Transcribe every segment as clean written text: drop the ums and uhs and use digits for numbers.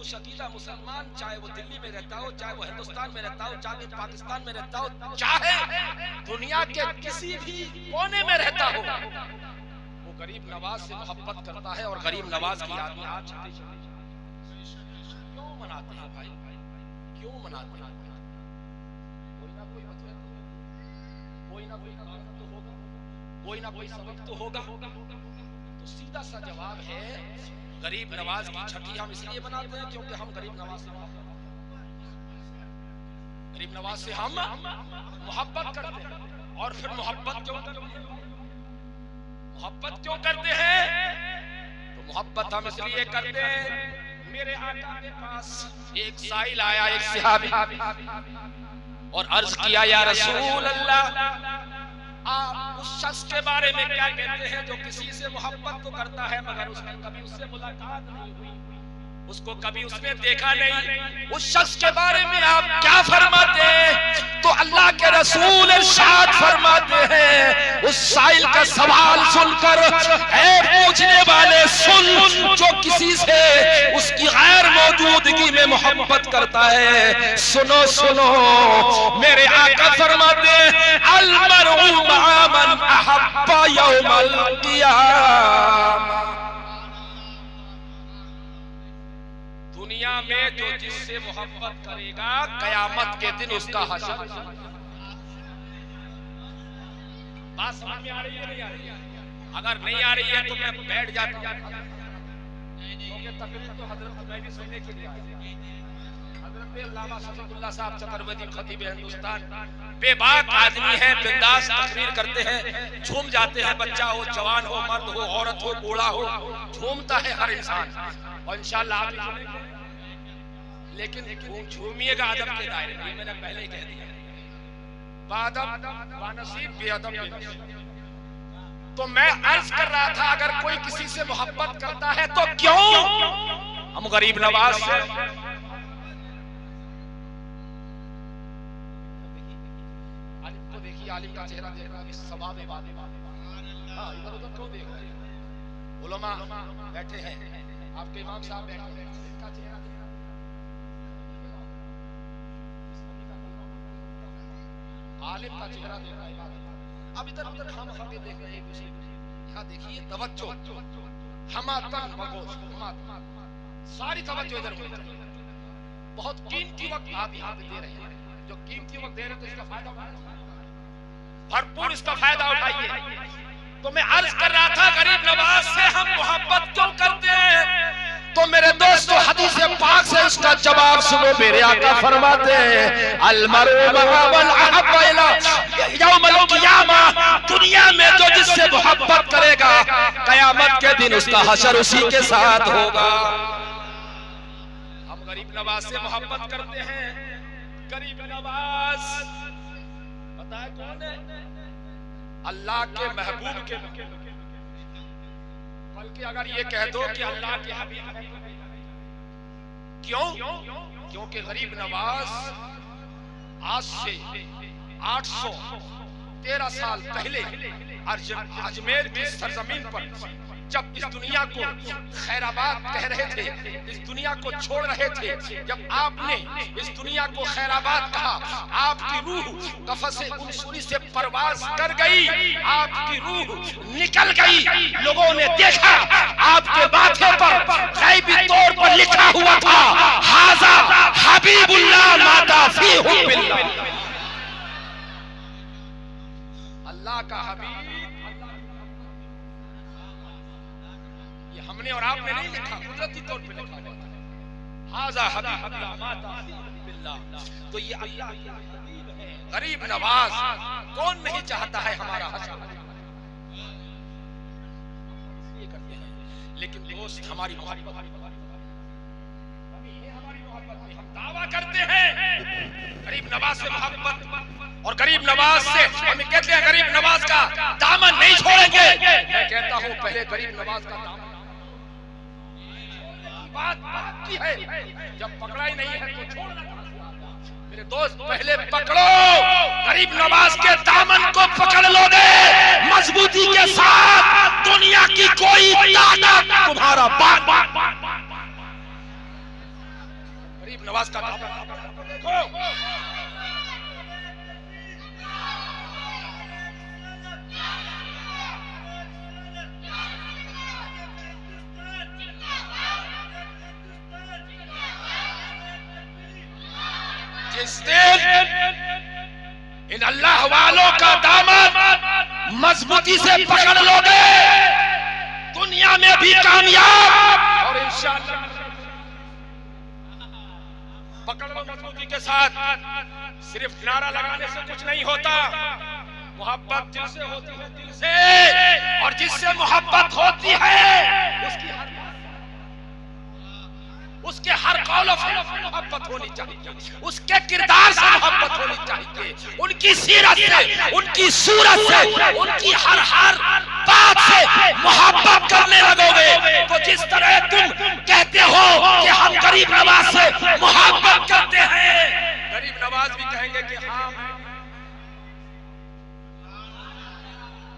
खुशअकीदा मुसलमान, चाहे वो दिल्ली में रहता हो, चाहे वो हिंदुस्तान में रहता हो, चाहे पाकिस्तान में रहता हो, चाहे दुनिया के किसी भी कोने में रहता हो, वो गरीब नवाज से मोहब्बत करता है और गरीब नवाज की याद में आज क्यों मनाते हैं भाई, क्यों मनाते हैं? कोई ना कोई वजह तो, कोई ना कोई कारण तो होगा, कोई ना कोई सबब तो होगा। तो सीधा सा जवाब है, गरीब नवाज की छठी हम इसलिए बनाते हैं क्योंकि हम गरीब नवाज से हम मोहब्बत करते हैं। और फिर मोहब्बत क्यों करते हैं? मोहब्बत क्यों करते हैं? तो मोहब्बत हम इसलिए करते हैं, मेरे आका के पास एक साइल आया, एक सहाबी, और अर्ज किया, या रसूल अल्लाह, आप उस शख्स के बारे में क्या कहते हैं जो किसी से मोहब्बत तो करता है मगर उसने कभी उससे मुलाकात नहीं हुई, उसको कभी उसने देखा नहीं, उस शख्स के बारे में आप क्या फरमाते हैं? तो अल्लाह के रसूल इरशाद फरमाते हैं, उस साइल का सवाल सुनकर ऐ पूछने वाले सुन, जो किसी से उसकी गैर मौजूदगी में मोहब्बत करता है, सुनो सुनो, मेरे आका फरमाते हैं, अल मरउ मअ मन अहब्बा यौमल क़ियामा, दुनिया में जो जिससे मोहब्बत करेगा कयामत के दिन उसका हशर। बात समझ में आ रही है नहीं आ रही है? अगर नहीं आ रही है तो मैं बैठ जाता हूं, क्योंकि तकरीर तो हजरत मैं भी सुनने के लिए आया। हजरत अल्लामा शफीकुल्लाह साहब चक्रवर्ती खतीब हिंदुस्तान बेबाक आदमी है, बिंदास तकरीर करते हैं, झूम जाते हैं, बच्चा हो, जवान हो, मर्द हो, औरत हो, बूढ़ा हो, झूमता है हर इंसान। और इंशाअल्लाह आप झूमेंगे, लेकिन झूमिएगा अदब के दायरे में, मैंने पहले ही कह दिया, बादब बानसीब बेअदब बेनसीब। तो मैं अर्ज कर रहा था, अगर कोई किसी से मोहब्बत करता है तो क्यों हम गरीब नवाज से? आलिम को देखिए, आलिम का चेहरा देख रहा है, सवाब है बात। हाँ, इधर उधर क्यों देख रहे हैं? उलमा बैठे हैं, आपके इमाम साहब बैठे हैं, इनका चेहरा आलिम का चेहरा देख रहा है। अब इधर उधर हम के देख रहे हैं, यहाँ देखिए तवज्जो, हमातन मगोश, सारी तवज्जो इधर होनी चाहिए। बहुत कीमती वक्त आप यहाँ पे दे रहे हैं, जो कीमती वक्त दे रहे हैं तो इसका फायदा उठाइए, भरपूर इसका फायदा उठाइए। तो मैं अर्ज कर रहा था, गरीब नवाज से हम मोहब्बत क्यों करते हैं? तो मेरे दोस्तों, हदीस पाक से इसका जवाब सुनो। मेरे आका फरमाते हैं, अल मरउ मअ मन अहब्बा इला यौमल क़ियामा, दुनिया में जो जिससे मोहब्बत करेगा कयामत के दिन उसका हशर उसी के साथ होगा। हम गरीब नवाज से मोहब्बत करते हैं। गरीब नवाज पता है कौन है? अल्लाह के महबूब के, बल्कि अगर ये कह दो कि अल्लाह के हबीब है। क्यों? क्योंकि गरीब नवाज आज से 813 साल पहले अजमेर की सरजमीन पर जब इस दुनिया को खैराबाद कह रहे थे, इस दुनिया को छोड़ रहे थे, जब आपने इस दुनिया को खैराबाद कहा, आपकी रूह कफ़से उनसुरी से परवाज कर गई, आपकी रूह निकल गई। लोगों ने देखा आपके माथे पर गैबी तौर पर लिखा हुआ था, हाज़ा हबीबुल्लाह माता फी हुब्बिल्लाह, अल्लाह का हबीब। हमने और आपने नहीं लिखा, कुदरती तौर पे लिखा हुआ था, हाज़ा हबीबुल्लाह माता फी हुब्बिल्लाह। तो ये अल्लाह के हबीब है। गरीब नवाज कौन नहीं चाहता है हमारा हशर? ये करते हैं, लेकिन दोस्त हमारी मोहब्बत में हम दावा करते हैं गरीब नवाज से मोहब्बत, और गरीब नवाज से हम कहते हैं गरीब नवाज का दामन नहीं छोड़ेंगे। मैं कहता हूं पहले गरीब नवाज का दामन बात की है, जब पकड़ा ही नहीं है तो छोड़ना। मेरे दोस्त पहले पकड़ो, गरीब नवाज के दामन को पकड़ लोगे मजबूती के साथ, दुनिया की कोई ताकत तुम्हारा बात जिस दिन इन अल्लाह वालों का दामन मजबूती से पकड़ लोगे, दुनिया में भी कामयाब और इंशाअल्लाह पकड़ लो मजबूती के साथ। सिर्फ नारा लगाने से कुछ नहीं होता, मोहब्बत दिल से होती है, दिल से। और जिससे मोहब्बत होती है उसके हर कौल से मोहब्बत होनी चाहिए, उसके किरदार से मोहब्बत होनी चाहिए, उनकी सीरत से, उनकी सूरत से, उनकी हर बात से मोहब्बत करने लगोगे। तो जिस तरह तुम कहते हो कि हम गरीब नवाज से मोहब्बत करते हैं, गरीब नवाज भी कहेंगे कि हाँ।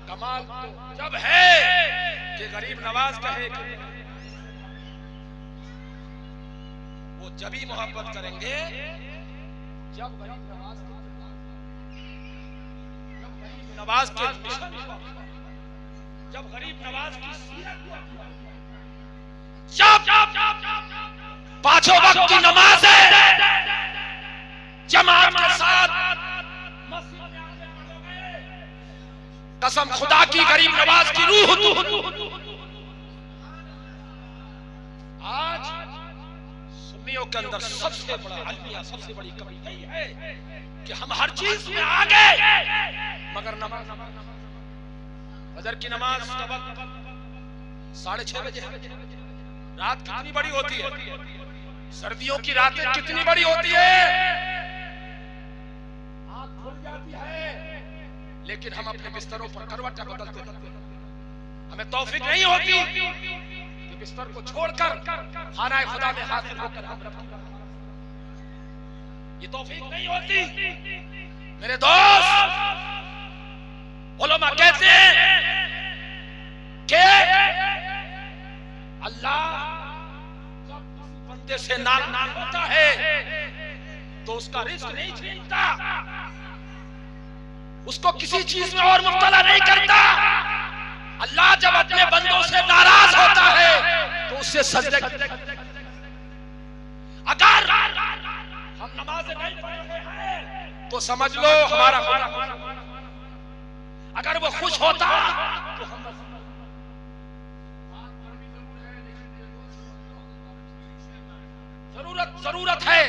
कमाल तो जब है कि गरीब नवाज कहे कि वो जब ही मोहब्बत करेंगे जब गरीब नवाज के मिशन, जब गरीब नवाज की सीरत, जब पांचों वक्त की नमाज है जमात के साथ मस्जिद में आके पढ़ोगे, कसम खुदा की गरीब नवाज की रूह। आज सुन्नियों के अंदर सबसे बड़ा अलमिया, सबसे बड़ी कमी यही है कि हम हर चीज में आगे, मगर नमाज, फजर की नमाज का वक्त 6:30 बजे है। रात कितनी बड़ी होती है, सर्दियों की रातें कितनी बड़ी होती है, आंख खुल जाती है, लेकिन हम अपने बिस्तरों पर करवटें बदलते रहते हैं। हमें तौफीक नहीं होती कि बिस्तर को छोड़कर खाना खुदा में हाजिर होकर हम रखें, ये तौफीक नहीं होती। मेरे दोस्त, उलमा कहते हैं कि अल्लाह जब बंदे से नाराज होता है तो उसका रिस्क नहीं छीनता, उसको किसी चीज में और मुब्तला नहीं करता। अल्लाह जब अपने बंदों से नाराज होता है तो उससे सजदे, अगर हम नमाज नहीं पढ़ रहे हैं तो समझ लो हमारा खुदा, अगर वो खुश होता तो हम जरूरत है।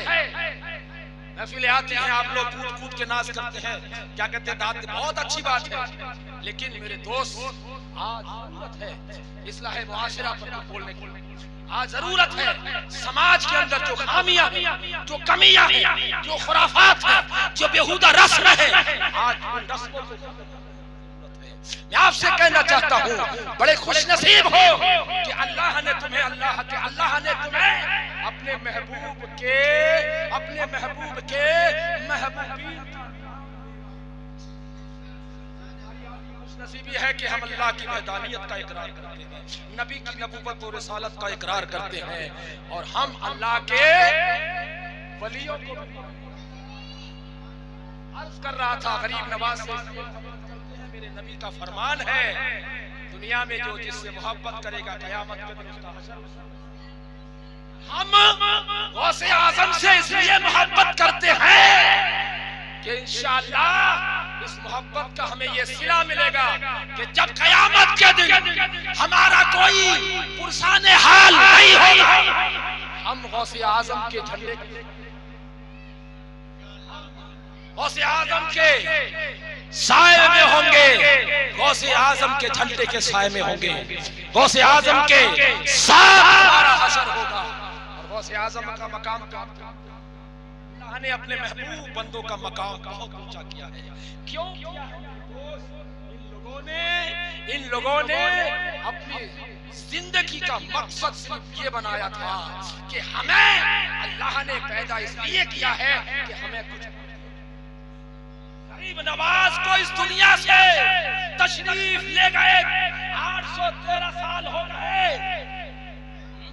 महफिलें आती हैं, आप लोग कूद कूद के नाच करते हैं, क्या कहते हैं, दाद, बहुत अच्छी बात है, लेकिन मेरे दोस्त आज जरूरत है इस्लाह मुआशरा पर बोलने की। आज जरूरत है समाज के अंदर जो खामियां, जो कमियां हैं, जो खुराफात है, जो बेहुदा रस्म है, आज उन रस्मों को मैं आपसे कहना चाहता हूँ, बड़े खुशनसीब हो कि अल्लाह ने तुम्हें अपने महबूब के महबूबीन, खुशनसीबी है कि हम अल्लाह की वहदानियत का इकरार करते हैं, नबी की नबूवत और रिसालत का इकरार करते हैं, और हम अल्लाह के वलियों को अर्ज कर रहा था गरीब नवाज से, मेरे नबी का फरमान है, दुनिया में जो जिससे मोहब्बत करेगा कयामत के दिन उसका हशर। हम गौसे आज़म से इसलिए मोहब्बत करते हैं कि इंशाअल्लाह इस मोहब्बत का हमें ये सिला मिलेगा कि जब कयामत के दिन हमारा कोई पुरसाने हाल नहीं होगा, हम गौसे आज़म के झंडे, गौसे आज़म के साए में होंगे, गौसे आज़म के झंडे के साए में होंगे, गौसे आज़म के साथ हमारा हशर होगा। और गौसे आज़म का मकाम, अल्लाह ने अपने महबूब बंदों का मकाम बहुत ऊंचा किया है। क्यों किया है? इन लोगों ने अपनी जिंदगी का मकसद सिर्फ ये बनाया था कि हमें अल्लाह ने पैदा इसलिए किया है कि हमें कुछ। गरीब नवाज को इस दुनिया से तशरीफ ले गए 813 साल हो गए,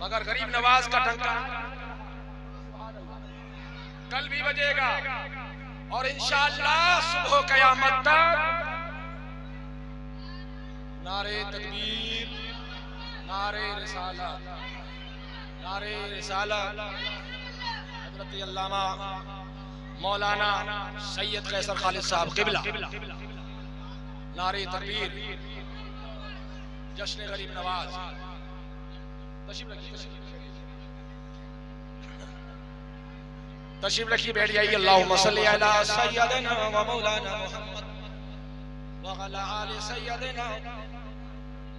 मगर गरीब नवाज का डंका कल भी बजेगा, और इंशाअल्लाह सुबह क़यामत तक नारे तकबीर, नारे रिसालत, नारे रिसालत। हज़रत अल्लामा मौलाना सैयद कैसर खालिद साहब क़िबला, नारे तकबीर, जश्न गरीब नवाज। तशरीफ रखिए, बैठ जाइए। अल्लाहुम्मा सल्ली अला सय्यदना व मौलाना मुहम्मद व अला आलि सय्यदना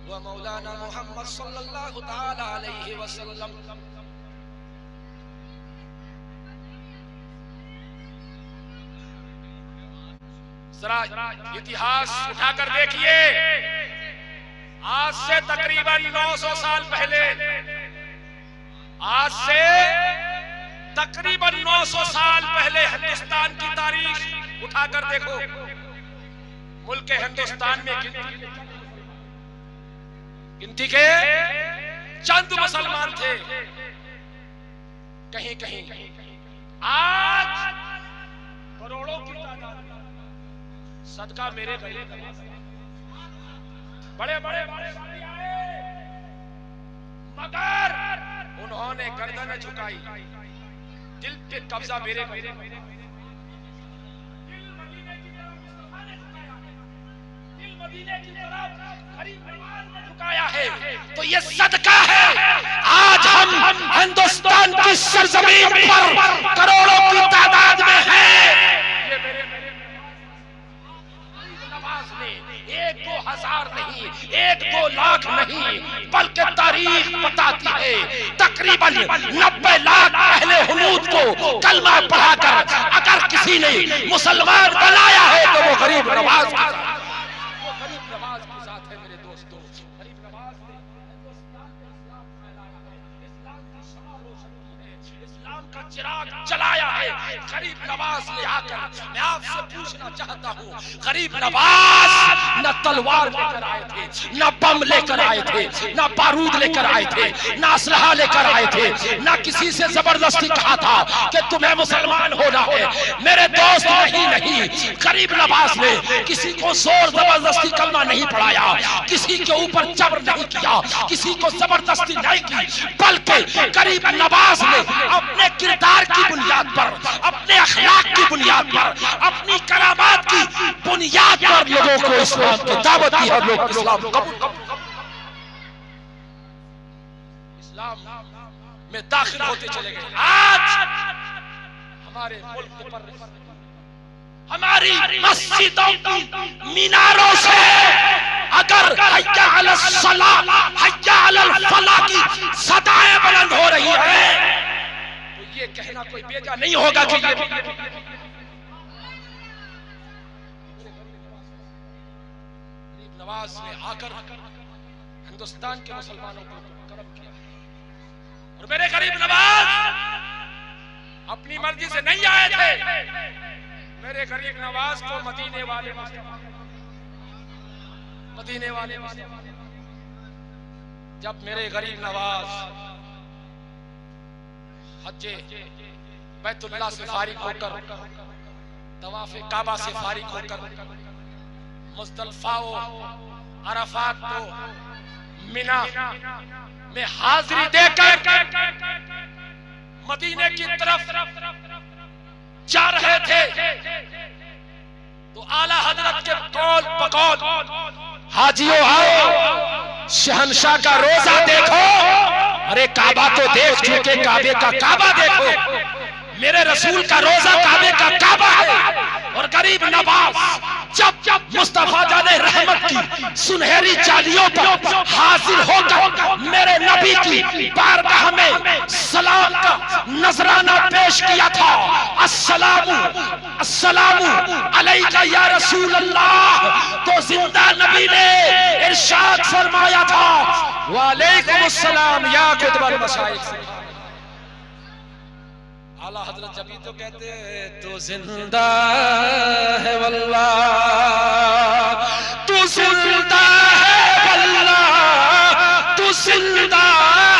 व मौलाना मुहम्मद सल्लल्लाहु तआला अलैहि वसल्लम। जरा इतिहास उठाकर देखिए, आज से तकरीबन 900 साल पहले, आज से तकरीबन 900 साल पहले हिंदुस्तान की तारीख उठाकर देखो। मुल्क हिंदुस्तान में गिनती के चंद मुसलमान थे, कहीं कहीं आज करोड़ों की तादाद। सदका मेरे बड़े बड़े बड़े आए, मगर उन्होंने गर्दन झुकाई, दिल पे कब्जा मेरे झुकाया है। तो ये सदका है, आज हम हिंदुस्तान की सरजमीन पर करोड़ों की तादाद में हैं। एक दो हजार नहीं, एक दो लाख नहीं, बल्कि तारीख बताती है तकरीबन 90 लाख अहले हुनूद को कलमा पढ़ाकर अगर किसी ने मुसलमान बनाया है तो वो गरीब नवाज के साथ, वो गरीब नवाज के साथ है। मेरे दोस्तों, गरीब नवाज ने हिंदुस्तान में इस्लाम फैलाया है, इस्लाम की शमा रोशन की है, इस्लाम का चिराग जलाया है। गरीब नवाज ने आकर, मैं आपसे पूछना चाहता हूँ, गरीब नवाज न तलवार लेकर आए थे, न बम लेकर आए थे, न बारूद लेकर आए थे, न असलहा लेकर आए थे, न किसी से जबरदस्ती कहा था कि तुम्हें मुसलमान होना है। मेरे दोस्त, नहीं, गरीब नवाज ने किसी को जोर जबरदस्ती कलमा नहीं पढ़ाया, किसी के ऊपर जबर नहीं किया, किसी को जबरदस्ती नहीं की, बल्कि गरीब नवाज ने अपने किरदार की बुनियाद पर, अपने अखलाक की बुनियाद पर, अपनी करामात की बुनियाद पर लोगों को इस्लाम की दावत दी है। लोग इस्लाम में दाखिल होते चले गए। आज हमारे मुल्क पर हमारी मस्जिदों की मीनारों से अगर हय्या अलस सलाह, हय्या अलल फलाह की सदाएं बुलंद हो रही है, तो ये कहना कोई बेजा नहीं होगा कि ये नवाज ने आकर हिंदुस्तान के मुसलमानों को करम किया। और मेरे गरीब नवाज अपनी मर्जी से नहीं आए थे। मेरे गरीब नवाज को मदीने वाले जब मेरे गरीब नवाज हज्जे बैतुल्लाह से फारिग होकर, तवाफ़े काबा से फारिग होकर, मुज़दलिफ़ा व अरफात को मिना में हाजिरी देकर मदीने की तरफ जा रहे थे, तो आला हजरत के कौल बकौल, हाजियों आओ शहंशाह का रोजा देखो। अरे काबा तो देख चुके, काबे का काबा देखो। मेरे रसूल का रोजा काबे का काबा है। और गरीब नवाज जब मुस्तफा जाने रहमत की सुनहरी चालियों पर हाजिर होकर मेरे नबी की बारगाह में सलाम का नजराना पेश किया था। अस्सलामु अलैका या रसूल अल्लाह, तो जिंदा नबी ने इरशाद फरमाया था वालेकुम अस्सलाम या कुतुबल मशाइख। आला हजरत जब तो कहते हैं तो जिंदा है वल्लाह, तू जिंदा है वल्लाह, तू जिंदा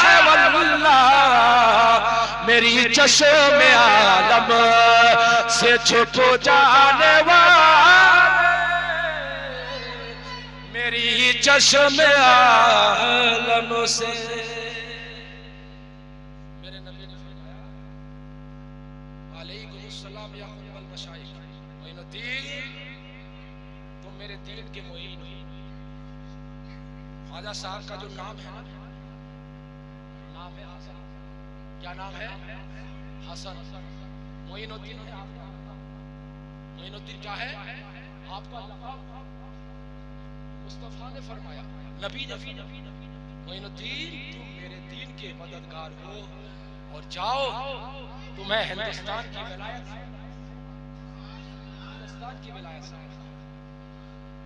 है वल्लाह, मेरी चश्मे आलम से छुप जाने वाले, मेरी चश्मे आलम से। मेरे नबी ने फरमाया वालेकुम अस्सलाम या मशाइख, मोइनुद्दीन तुम मेरे दीन के मोइन हो। ख्वाजा साहब का जो नाम है, नाम है हसन। क्या नाम है? हसन। मोइनुद्दीन है आपका। मोइनुद्दीन क्या है आपका लक़ब? मुस्तफा ने फरमाया, नबी मोइनुद्दीन तुम मेरे दीन के मददगार हो और जाओ तुम्हें हिंदुस्तान की विलायत से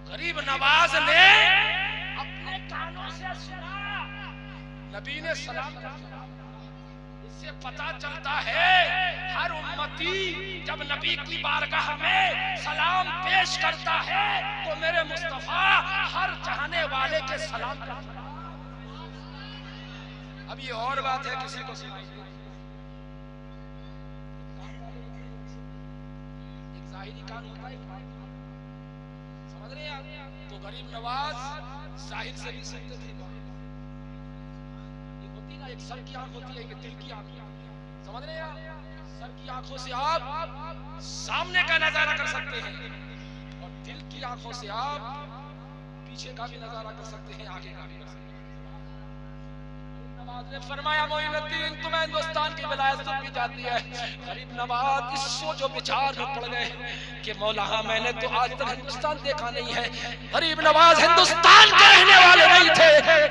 गरीब नवाज ने अपने कानों से सुना, नबी ने सलाम किया। इससे पता चलता है हर उम्मती जब नबी की बारगाह में सलाम पेश करता है तो मेरे मुस्तफा हर चाहने वाले के सलाम करता है। अब ये और बात है किसी को सुनाई, एक जाहिरी कान होता है, समझ रहे हैं आप? तो गरीब नवाज जाहिर से भी सुनते थे। ये होती ना, एक सर की आंख होती है, एक दिल की आंख, समझ रहे हैं आप? सर की आंखों से आप सामने का नजारा कर सकते हैं और दिल की आंखों से आप पीछे का भी नजारा कर सकते हैं, आगे का भी कर सकते हैं। नवाज ने फरमाया, मोइनुद्दीन तुम्हें हिंदुस्तान की विलायत भी जाती है। गरीब नवाज इस सोचो विचार में पड़ गए कि मौला मैंने तो आज तक हिंदुस्तान देखा नहीं है। गरीब नवाज हिंदुस्तान के रहने वाले नहीं थे,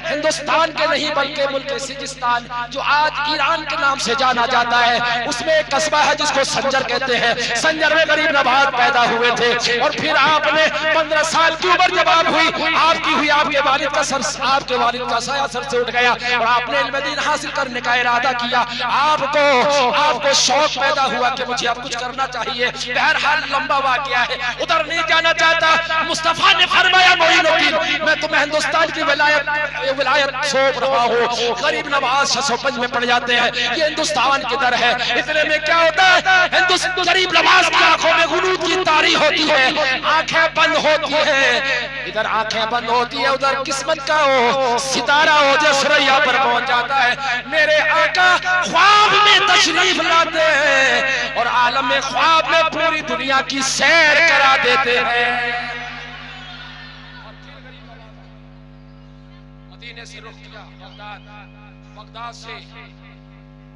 हिंदुस्तान के नहीं बल्कि मुल्क सिजिस्तान जो आज ईरान के नाम से जाना जाता है, उसमें एक कस्बा है जिसको संजर कहते हैं। संजर में गरीब नवाज पैदा हुए थे और फिर आपने 15 साल की उम्र जब आप हुई, आपकी हुई, आपके वालिद का साया सर से उठ गया और आपने इल्म दीन हासिल करने का इरादा किया। आपको शौक पैदा हुआ कि मुझे अब कुछ करना चाहिए। बहरहाल लंबा वाकया है, उधर नहीं जाना चाहता। मुस्तफा ने फरमाया, मोइनुद्दीन मैं तुम्हें हिंदुस्तान की विलायत सौंप रहा हूँ। गरीब नवाज 605 में पड़ जाते हैं। ये हिंदुस्तान किधर है? इतने में क्या होता है, गरीब नवाज की आंखों में गुरूद की तारी होती है, आंखें बंद होती है। इधर आंखें बंद होती है, उधर किस्मत का सितारा हो जो सुरैया पर पहुंच जाता है। मेरे आका ख्वाब में तशरीफ लाते हैं और आलम में ख्वाब में पूरी दुनिया की सैर करा देते हैं। मदीने से रुख किया बगदाद, बगदाद से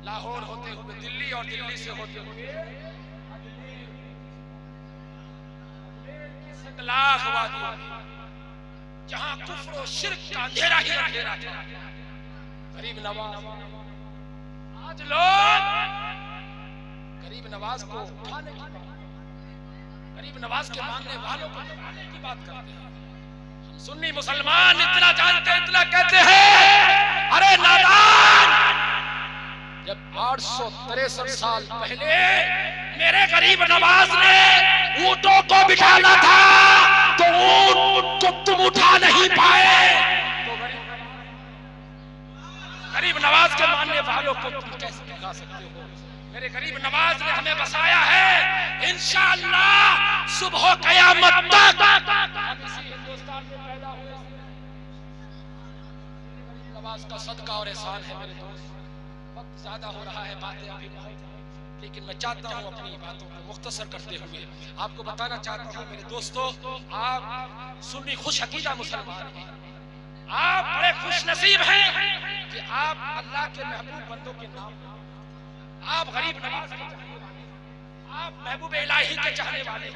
लाहौर होते हुए दिल्ली और दिल्ली से होते हुए लाख वादियों जहां कुफ्र और शिर्क का अंधेरा ही अंधेरा था। गरीब नवाज, आज लोग गरीब नवाज को उठाने की बात, गरीब नवाज के मानने वालों को उठाने की बात करते हैं। हम सुन्नी मुसलमान इतना जानते हैं, इतना कहते हैं, अरे नादान, जब 863 साल पहले मेरे गरीब नवाज ने ऊंटों को बिठाना था तो ऊंट को तुम उठा नहीं पाए, तो गरीब नवाज के मानने वालों को तुम कैसे दिखा सकते हो? मेरे गरीब नवाज ने हमें बसाया है, इंशाअल्लाह सुबह क़यामत तक हम इसी हिंदुस्तान में पैदा हुए। गरीब नवाज का सदका और एहसान है मेरे दोस्त। वक्त ज्यादा हो रहा है, बातें अभी बहुत हैं, लेकिन मैं चाहता हूं अपनी बातों को मुख्तसर करते हुए आपको बताना चाहता हूं मेरे दोस्तों, आप सुन्नी खुश अकीदा मुसलमान हैं, आप बड़े खुश नसीब हैं कि आप अल्लाह के महबूब बंदों के नाम, आप गरीब नवाज के चाहने वाले, आप महबूब इलाही के चाहने वाले,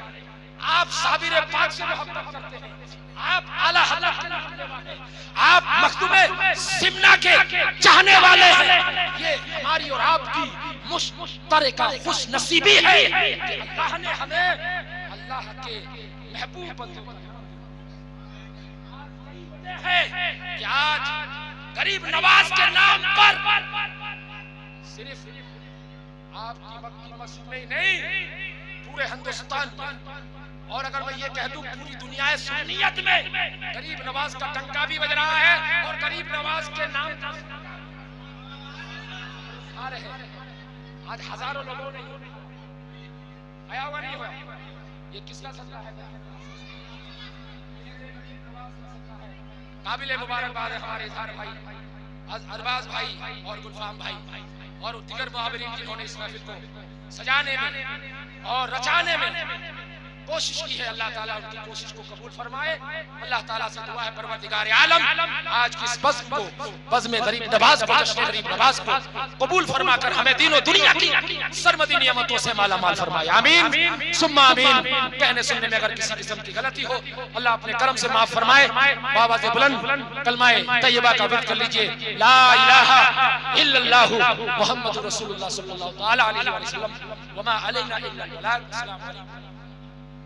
आप साबिर पाक से मोहब्बत करते हैं, आप आला हज़रत के मानने वाले, आप मखदूमे सिमना के चाहने वाले हैं। ये हमारी और आपकी मुश्तरका खुश नसीबी है कि अल्लाह ने हमें अल्लाह के महबूब बंदों है कि आज गरीब नवाज के नाम पर सिर्फ आपकी मक्की मस्जिद में ही नहीं, पूरे हिंदुस्तान में, और अगर मैं ये कह दूं पूरी दुनिया सुन्नियत में गरीब नवाज का डंका भी बज रहा है और गरीब नवाज के नाम आ रहे हैं। आज हजारों लोगों ने आया हुआ नहीं हुआ, ये किसका सदका है? काबिल मुबारकबाद है हमारे इजहार भाई, अरबाज भाई और गुलफाम भाई और दीगर मुहावरीन जिन्होंने इस महफिल को सजाने में और रचाने में कोशिश की है। अल्लाह ताला उनकी कोशिश को कबूल फरमाए। अल्लाह ताला से दुआ है परवरदिगार आलम आज की इस बज़्म को, बज़्म गरीब नवाज को, जश्न गरीब नवाज को कबूल फरमाकर हमें दीनों दुनिया की सरमदी नियमतों से माला माल फरमाए। आमीन सुम्मा आमीन। कहने सुनने में अगर किसी किस्म की गलती हो अल्लाह अपने करम से माफ फरमाए। बाबा से बुलंद कलमाए तैयबा का विर्द कर लीजिए, ला इलाहा इल्लल्लाहु मुहम्मदुर रसूलुल्लाह सल्लल्लाहु तआला अलैहि वसल्लम व मा अलैना इल्लल बलाग। अस्सलामु अलैकुम।